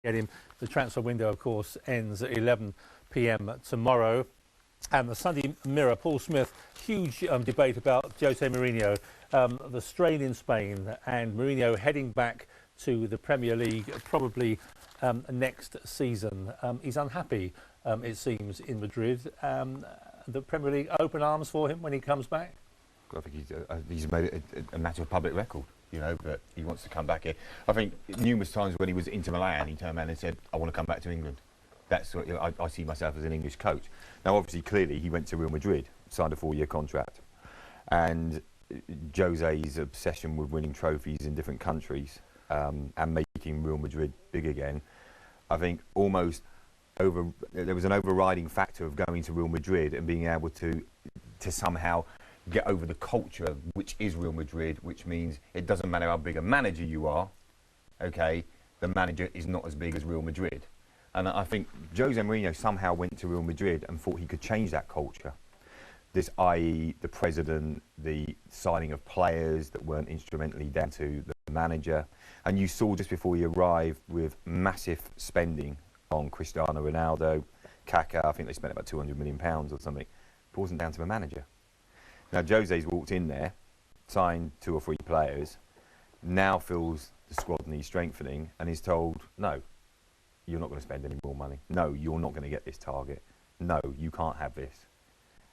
get him. The transfer window, of course, ends at 11 p.m. tomorrow. And the Sunday Mirror, Paul Smith, huge debate about Jose Mourinho, the strain in Spain, and Mourinho heading back to the Premier League probably next season. He's unhappy, it seems, in Madrid. The Premier League open arms for him when he comes back? I think he's made it a matter of public record, you know, that he wants to come back here. I think numerous times when he was Inter Milan, he turned around and said, I want to come back to England. That's what, you know, I see myself as an English coach. Now, obviously, clearly, he went to Real Madrid, signed a 4-year contract. And Jose's obsession with winning trophies in different countries and making Real Madrid big again, I think almost there was an overriding factor of going to Real Madrid and being able to somehow get over the culture, which is Real Madrid, which means it doesn't matter how big a manager you are, okay, the manager is not as big as Real Madrid. And I think Jose Mourinho somehow went to Real Madrid and thought he could change that culture. This, i.e. the president, the signing of players that weren't instrumentally down to the manager. And you saw just before he arrived with massive spending on Cristiano Ronaldo, Kaká, I think they spent about £200 million or something. It wasn't down to the manager. Now Jose's walked in there, signed 2 or 3 players, now feels the squad needs strengthening and is told, no, you're not going to spend any more money. No, you're not going to get this target. No, you can't have this.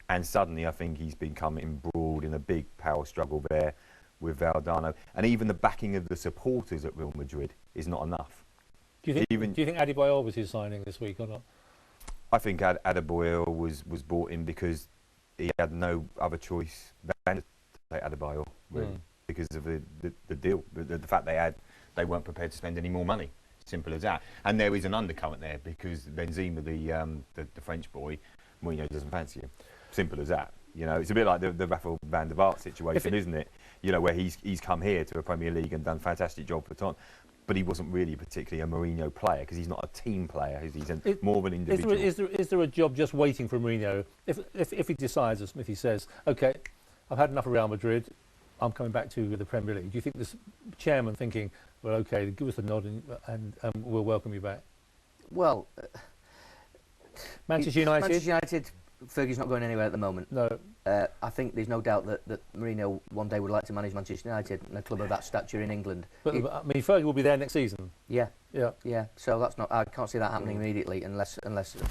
And suddenly I think he's become embroiled in a big power struggle there with Valdano. And even the backing of the supporters at Real Madrid is not enough. Do you think Adebayor was his signing this week or not? I think Adebayor was brought in because he had no other choice than to take Adebayor, really, because of the deal, the fact they weren't prepared to spend any more money. Simple as that. And there is an undercurrent there because Benzema, the French boy, Mourinho doesn't fancy him. Simple as that. You know, it's a bit like the Rafael van der Vaart situation, isn't it? You know, where he's come here to a Premier League and done a fantastic job for Tottenham, but he wasn't really particularly a Mourinho player because he's not a team player. He's more of an individual. Is there a job just waiting for Mourinho? If he decides, as Smithy says, OK, I've had enough of Real Madrid, I'm coming back to the Premier League. Do you think this chairman thinking, well, OK, give us a nod and we'll welcome you back? Well, Manchester United, Fergie's not going anywhere at the moment. No. I think there's no doubt that Mourinho one day would like to manage Manchester United and a club of that stature in England. But I mean, Fergie will be there next season. Yeah. So that's not. I can't see that happening immediately unless.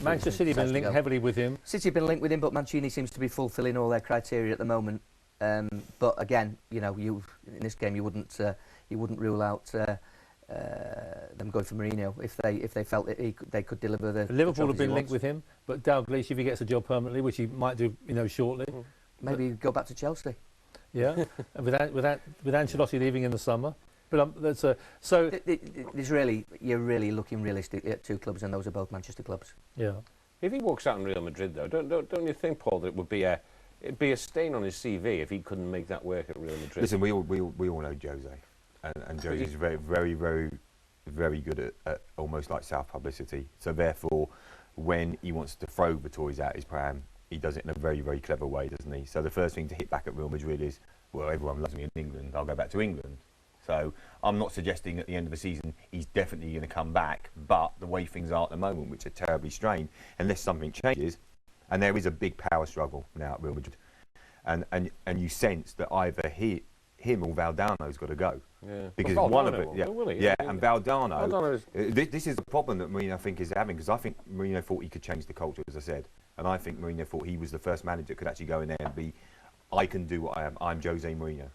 Manchester City have been linked heavily with him. City have been linked with him, but Mancini seems to be fulfilling all their criteria at the moment. But again, you know, in this game you wouldn't rule out them going for Mourinho if they felt that they could deliver the. Liverpool have been linked with him, but Dalglish, if he gets a job permanently, which he might do, you know, shortly, maybe go back to Chelsea. Yeah, with Ancelotti leaving in the summer. But that's so. You're really looking realistic at 2 clubs, and those are both Manchester clubs. Yeah. If he walks out in Real Madrid, though, don't you think, Paul, that it'd be a stain on his CV if he couldn't make that work at Real Madrid? Listen, we all know Jose. And Jose's very, very, very, very good at almost like self-publicity. So therefore, when he wants to throw the toys out his pram, he does it in a very, very clever way, doesn't he? So the first thing to hit back at Real Madrid is, well, everyone loves me in England, I'll go back to England. So I'm not suggesting at the end of the season he's definitely going to come back, but the way things are at the moment, which are terribly strained, unless something changes, and there is a big power struggle now at Real Madrid, and you sense that either him or Valdano's got to go. Yeah. Because well, one of it, and Valdano. This is the problem that Mourinho, I think, is having, because I think Mourinho thought he could change the culture, as I said, and I think Mourinho thought he was the first manager that could actually go in there and be, I can do what I am. I'm Jose Mourinho,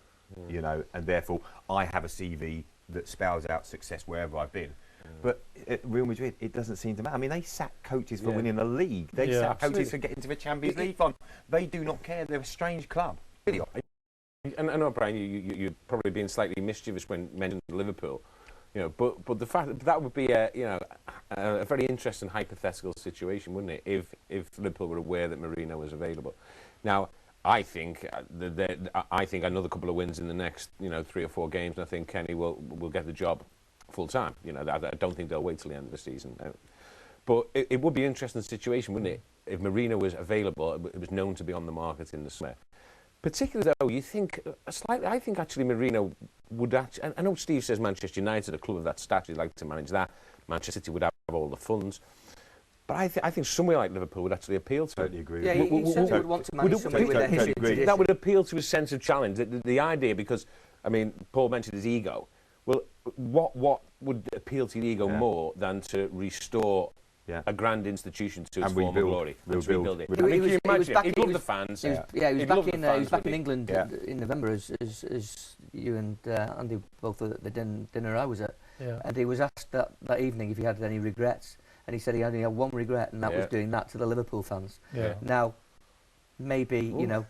you know, and therefore I have a CV that spells out success wherever I've been. But at Real Madrid, it doesn't seem to matter. I mean, they sack coaches for winning the league. They sack coaches for getting to the Champions League fund. They do not care. They're a strange club. Really. And I know, Brian, you're probably being slightly mischievous when mentioning Liverpool, you know. But the fact that would be a very interesting hypothetical situation, wouldn't it? If Liverpool were aware that Mourinho was available. Now, I think another couple of wins in the next 3 or 4 games, and I think Kenny will get the job full time. You know, I don't think they'll wait till the end of the season. But it would be an interesting situation, wouldn't it? If Mourinho was available, it was known to be on the market in the summer. Particularly though, you think slightly. I think actually Mourinho would actually. I know Steve says Manchester United, a club of that stature, like to manage that. Manchester City would have all the funds. But I think somewhere like Liverpool would actually appeal to him. Totally agree. Yeah, he certainly would want to manage somebody with a history and tradition. That would appeal to his sense of challenge. The idea, because I mean, Paul mentioned his ego. Well, what would appeal to the ego more than to restore a grand institution to its And former rebuild. glory and to Rebuild. rebuild it? He I mean, can you was imagine? back- He'd he love was- the fans. He was, He'd he was love back the in fans, back in wouldn't he? England Yeah. in November, as you and Andy both at the dinner I was at, Yeah. and he was asked that evening if he had any regrets, and he said he only had one regret, and that was doing that to the Liverpool fans. Yeah. Now, maybe you know,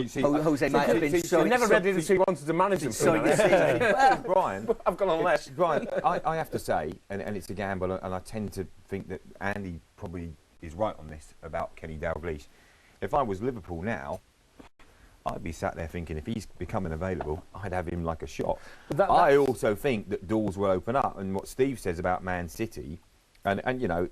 See, Jose might have been so. He never read it as he wanted to manage them. So you see, well, Brian, I've gone on less. Brian, I have to say, and it's a gamble, and I tend to think that Andy probably is right on this about Kenny Dalglish. If I was Liverpool now, I'd be sat there thinking if he's becoming available, I'd have him like a shot. I also think that doors will open up, and what Steve says about Man City, and you know,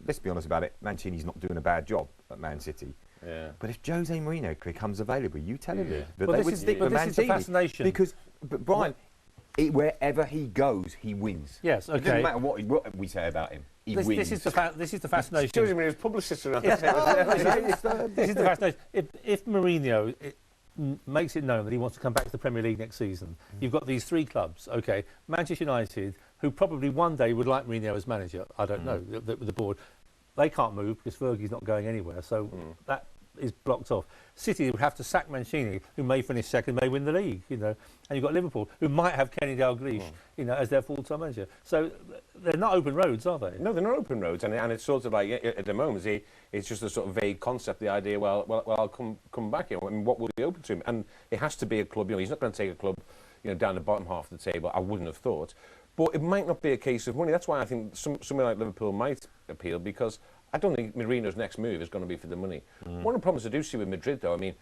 let's be honest about it, Mancini's not doing a bad job at Man City. Yeah. But if Jose Mourinho becomes available, you telling me that Well, they this would is- stick but with this is the Mancini. fascination. Because, but Brian, wherever he goes, he wins. Yes, It okay. doesn't matter what we say about him. He This wins. is the fascination. Jose Mourinho's publicist around. This is the fascination. If Mourinho makes it known that he wants to come back to the Premier League next season, you've got these three clubs, okay, Manchester United, who probably one day would like Mourinho as manager, I don't know, the board, they can't move because Fergie's not going anywhere, so that is blocked off. City would have to sack Mancini, who may finish second, may win the league, you know, and you've got Liverpool, who might have Kenny Dalglish, you know, as their full-time manager. So they're not open roads, are they? No, they're not open roads, and it's sort of like at the moment it's just a sort of vague concept. The idea, well, I'll come back here. I mean, what will be open to him? And it has to be a club. You know, he's not going to take a club, you know, down the bottom half of the table. I wouldn't have thought, but it might not be a case of money. That's why I think somewhere like Liverpool might appeal, because I don't think Mourinho's next move is going to be for the money. One of the problems I do see with Madrid, though, I mean,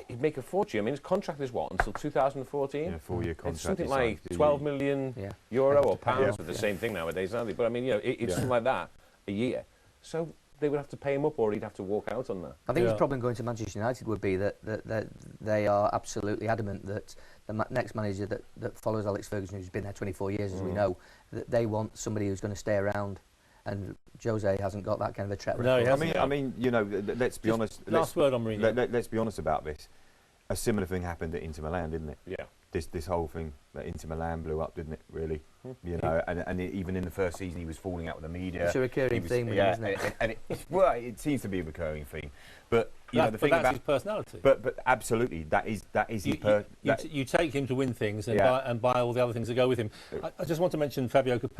he'd make a fortune. I mean, his contract is what, until 2014? Yeah, 4-year contract. It's something he like signed. 12 million Yeah. euro or pounds, Yeah. with the same thing nowadays, aren't they? But I mean, you know, it's something like that a year. So they would have to pay him up, or he'd have to walk out on that. I think Yeah. his problem going to Manchester United would be that they are absolutely adamant that the next manager that follows Alex Ferguson, who's been there 24 years, as we know, that they want somebody who's going to stay around. And Jose hasn't got that kind of a track record. No, he hasn't. I mean, you know, let's be honest. Last word on Mourinho. Let's be honest about this. A similar thing happened at Inter Milan, didn't it? Yeah. This whole thing that Inter Milan blew up, didn't it? Really, you know, and even in the first season, he was falling out with the media. It's a recurring He was- theme with him, yeah, isn't it? And it seems to be a recurring theme. But you know, the But thing that's about his personality. but absolutely, that is you take him to win things and, Yeah. buy all the other things that go with him. I just want to mention Fabio Capello.